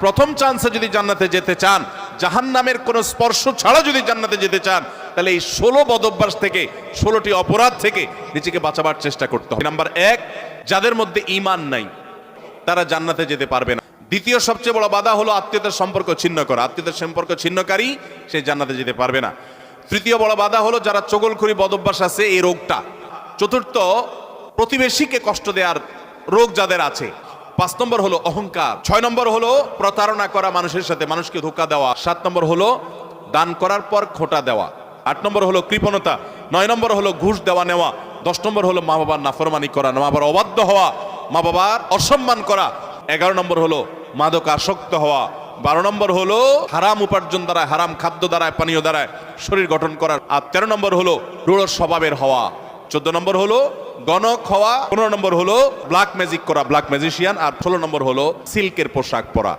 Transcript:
প্রথম চান্সে যদি জান্নাতে যেতে চান, জাহান্নামের কোনো স্পর্শ ছাড়া যদি জান্নাতে যেতে চান, তাহলে এই 16 বদঅভ্যাস থেকে, 16টি অপরাধ থেকে নিজেকে বাঁচাবার চেষ্টা করতে হবে। নাম্বার 1, যাদের মধ্যে ঈমান নাই তারা জান্নাতে যেতে পারবে না। দ্বিতীয় সবচেয়ে বড় বাধা হলো আত্মীয়তার সম্পর্ক ছিন্ন করা। আত্মীয়তার সম্পর্ক ছিন্নকারী সে জান্নাতে যেতে পারবে না। তৃতীয় বড় বাধা হলো যারা চগলখড়ি বদঅভ্যাস আছে, এই রোগটা। চতুর্থ, প্রতিবেশীকে কষ্ট দেওয়ার রোগ যাদের আছে। 5 নম্বর হলো অহংকার। 6 নম্বর হলো প্রতারণা করা, মানুষের সাথে মানুষকে ধোঁকা দেওয়া। 7 নম্বর হলো দান করার পর খোঁটা দেওয়া। 8 নম্বর হলো কৃপণতা। 9 নম্বর হলো ঘুষ দেওয়া নেওয়া। 10 নম্বর হলো মা বাবার নাফরমানি করা, মা বাবার অবাধ্য হওয়া, মা বাবার অসম্মান করা। 11 নম্বর হলো মাদক আসক্ত হওয়া। 12 নম্বর হলো হারাম উপার্জন দ্বারা, হারাম খাদ্য দ্বারা, পানীয় দ্বারা শরীর গঠন করা। আর 13 নম্বর হলো রূঢ় স্বভাবের হওয়া। 14 নম্বর হলো গণক হওয়া। 15 নম্বর হলো ব্ল্যাক ম্যাজিক করা, ব্ল্যাক ম্যাজিশিয়ান। আর 16 নম্বর হলো সিল্কের পোশাক পরা।